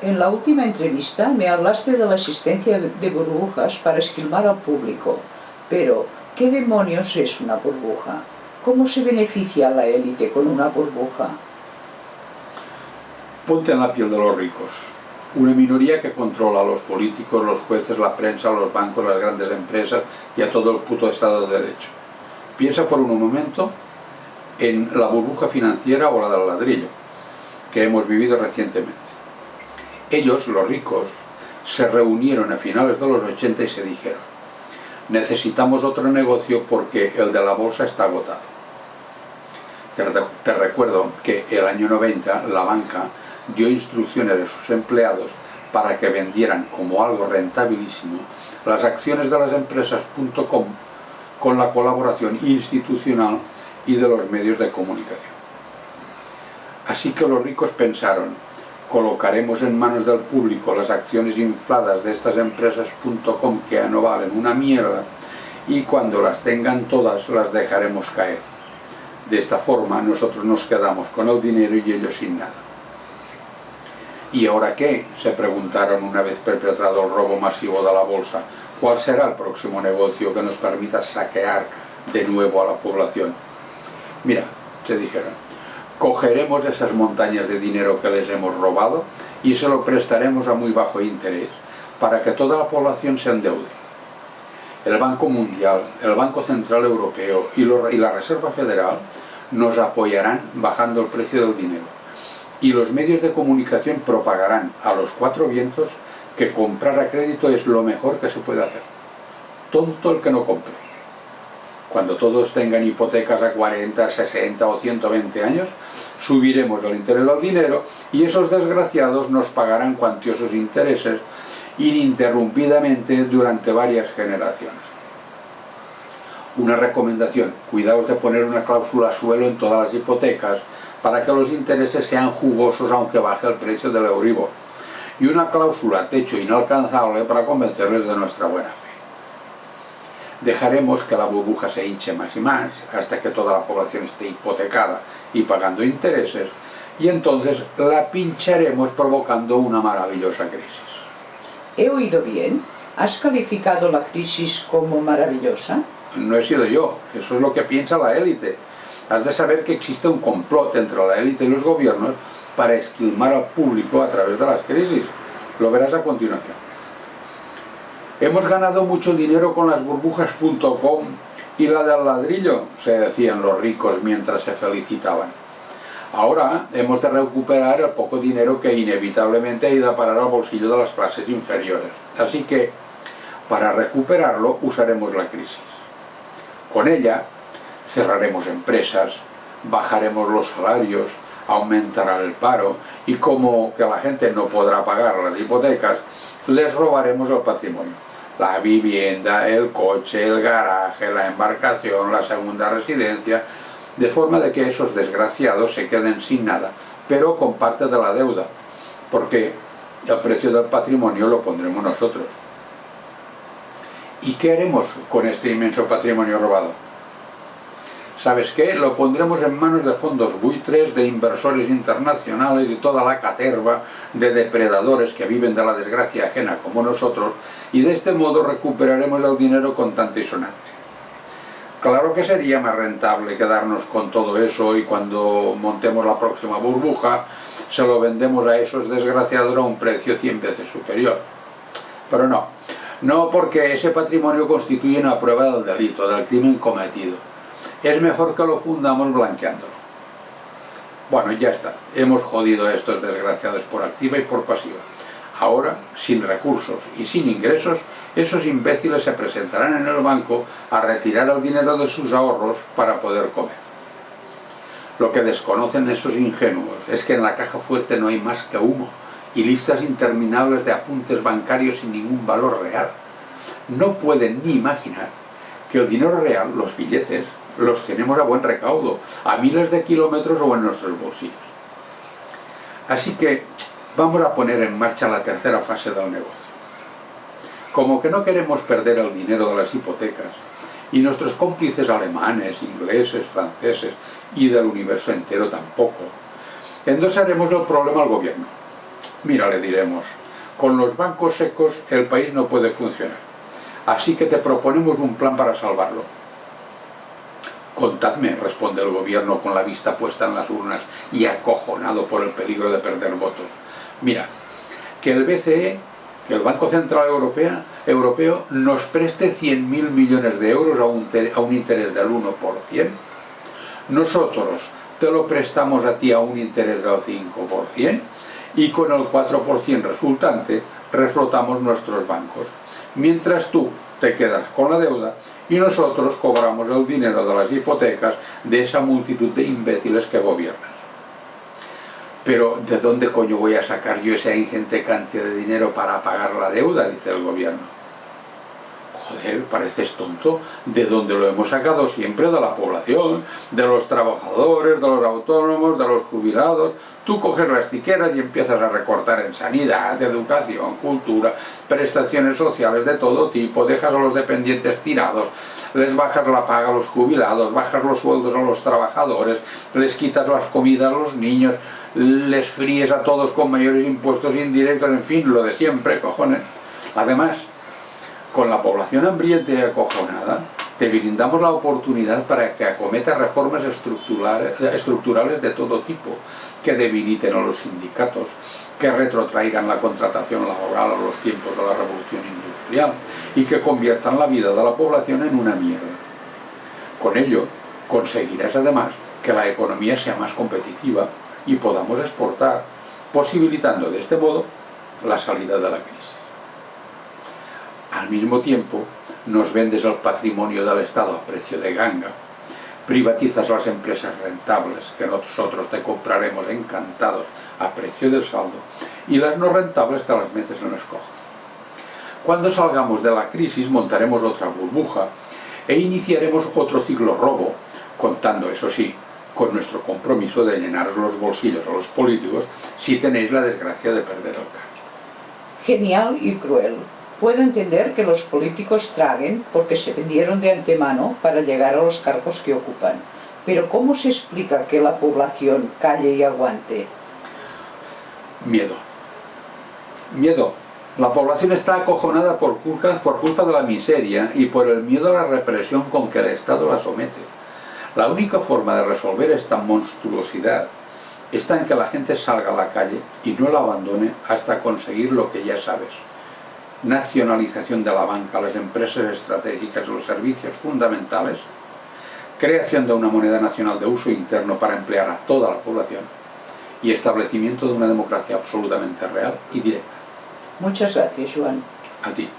En la última entrevista me hablaste de la existencia de burbujas para esquilmar al público, pero ¿qué demonios es una burbuja? ¿Cómo se beneficia a la élite con una burbuja? Ponte en la piel de los ricos. Una minoría que controla a los políticos, los jueces, la prensa, los bancos, las grandes empresas y a todo el puto Estado de Derecho. Piensa por un momento en la burbuja financiera o la del ladrillo, que hemos vivido recientemente. Ellos, los ricos, se reunieron a finales de los 80 y se dijeron: necesitamos otro negocio porque el de la bolsa está agotado. Te recuerdo que el año 90 la banca dio instrucciones a sus empleados para que vendieran como algo rentabilísimo las acciones de las empresas.com con la colaboración institucional y de los medios de comunicación. Así que los ricos pensaron: colocaremos en manos del público las acciones infladas de estas empresas.com que ya no valen una mierda, y cuando las tengan todas las dejaremos caer. De esta forma nosotros nos quedamos con el dinero y ellos sin nada. ¿Y ahora qué?, se preguntaron una vez perpetrado el robo masivo de la bolsa. ¿Cuál será el próximo negocio que nos permita saquear de nuevo a la población? Mira, se dijeron, cogeremos esas montañas de dinero que les hemos robado y se lo prestaremos a muy bajo interés para que toda la población se endeude. El Banco Mundial, el Banco Central Europeo y la Reserva Federal nos apoyarán bajando el precio del dinero. Y los medios de comunicación propagarán a los cuatro vientos que comprar a crédito es lo mejor que se puede hacer. Tonto el que no compre. Cuando todos tengan hipotecas a 40, 60 o 120 años, subiremos el interés del dinero y esos desgraciados nos pagarán cuantiosos intereses ininterrumpidamente durante varias generaciones. Una recomendación: cuidaos de poner una cláusula suelo en todas las hipotecas para que los intereses sean jugosos aunque baje el precio del Euribor, y una cláusula techo inalcanzable para convencerles de nuestra buena fe. Dejaremos que la burbuja se hinche más y más hasta que toda la población esté hipotecada y pagando intereses, y entonces la pincharemos provocando una maravillosa crisis. ¿He oído bien? ¿Has calificado la crisis como maravillosa? No he sido yo, eso es lo que piensa la élite. Has de saber que existe un complot entre la élite y los gobiernos para esquilmar al público a través de las crisis. Lo verás a continuación. Hemos ganado mucho dinero con las burbujas.com y la del ladrillo, se decían los ricos mientras se felicitaban. Ahora hemos de recuperar el poco dinero que inevitablemente ha ido a parar al bolsillo de las clases inferiores. Así que, para recuperarlo, usaremos la crisis. Con ella, cerraremos empresas, bajaremos los salarios, aumentará el paro y como que la gente no podrá pagar las hipotecas, les robaremos el patrimonio. La vivienda, el coche, el garaje, la embarcación, la segunda residencia, de forma de que esos desgraciados se queden sin nada, pero con parte de la deuda, porque el precio del patrimonio lo pondremos nosotros. ¿Y qué haremos con este inmenso patrimonio robado? ¿Sabes qué? Lo pondremos en manos de fondos buitres, de inversores internacionales y toda la caterva de depredadores que viven de la desgracia ajena como nosotros, y de este modo recuperaremos el dinero contante y sonante. Claro que sería más rentable quedarnos con todo eso y cuando montemos la próxima burbuja se lo vendemos a esos desgraciados a un precio 100 veces superior. Pero no porque ese patrimonio constituye una prueba del delito, del crimen cometido. Es mejor que lo fundamos blanqueándolo. Bueno, ya está, hemos jodido a estos desgraciados por activa y por pasiva. Ahora, sin recursos y sin ingresos, esos imbéciles se presentarán en el banco a retirar el dinero de sus ahorros para poder comer. Lo que desconocen esos ingenuos es que en la caja fuerte no hay más que humo y listas interminables de apuntes bancarios sin ningún valor real. No pueden ni imaginar que el dinero real, los billetes, los tenemos a buen recaudo, a miles de kilómetros o en nuestros bolsillos. Así que vamos a poner en marcha la tercera fase del negocio. Como que no queremos perder el dinero de las hipotecas, y nuestros cómplices alemanes, ingleses, franceses y del universo entero tampoco, endosaremos el problema al gobierno. Mira, le diremos, con los bancos secos el país no puede funcionar, así que te proponemos un plan para salvarlo. Contadme, responde el gobierno con la vista puesta en las urnas y acojonado por el peligro de perder votos. Mira, que el BCE, que el Banco Central Europeo, nos preste 100.000 millones de euros a un interés del 1%. Nosotros te lo prestamos a ti a un interés del 5% y con el 4% resultante reflotamos nuestros bancos, mientras tú te quedas con la deuda y nosotros cobramos el dinero de las hipotecas de esa multitud de imbéciles que gobiernan. Pero ¿de dónde coño voy a sacar yo esa ingente cantidad de dinero para pagar la deuda?, dice el gobierno. Joder, pareces tonto. ¿De dónde lo hemos sacado? Siempre de la población, de los trabajadores, de los autónomos, de los jubilados. Tú coges las tiqueras y empiezas a recortar en sanidad, educación, cultura, prestaciones sociales de todo tipo, dejas a los dependientes tirados, les bajas la paga a los jubilados, bajas los sueldos a los trabajadores, les quitas las comidas a los niños, les fríes a todos con mayores impuestos indirectos, en fin, lo de siempre, cojones. Además, con la población hambrienta y acojonada, te brindamos la oportunidad para que acometas reformas estructurales de todo tipo, que debiliten a los sindicatos, que retrotraigan la contratación laboral a los tiempos de la revolución industrial y que conviertan la vida de la población en una mierda. Con ello, conseguirás además que la economía sea más competitiva y podamos exportar, posibilitando de este modo la salida de la crisis. Al mismo tiempo, nos vendes el patrimonio del Estado a precio de ganga, privatizas las empresas rentables, que nosotros te compraremos encantados a precio del saldo, y las no rentables te las metes en los cojos. Cuando salgamos de la crisis montaremos otra burbuja e iniciaremos otro ciclo robo, contando, eso sí, con nuestro compromiso de llenaros los bolsillos a los políticos si tenéis la desgracia de perder el cargo. Genial y cruel. Puedo entender que los políticos traguen porque se vendieron de antemano para llegar a los cargos que ocupan. Pero ¿cómo se explica que la población calle y aguante? Miedo. Miedo. La población está acojonada por culpa de la miseria y por el miedo a la represión con que el Estado la somete. La única forma de resolver esta monstruosidad está en que la gente salga a la calle y no la abandone hasta conseguir lo que ya sabes. Nacionalización de la banca, las empresas estratégicas, los servicios fundamentales, creación de una moneda nacional de uso interno para emplear a toda la población y establecimiento de una democracia absolutamente real y directa. Muchas gracias, Joan. A ti.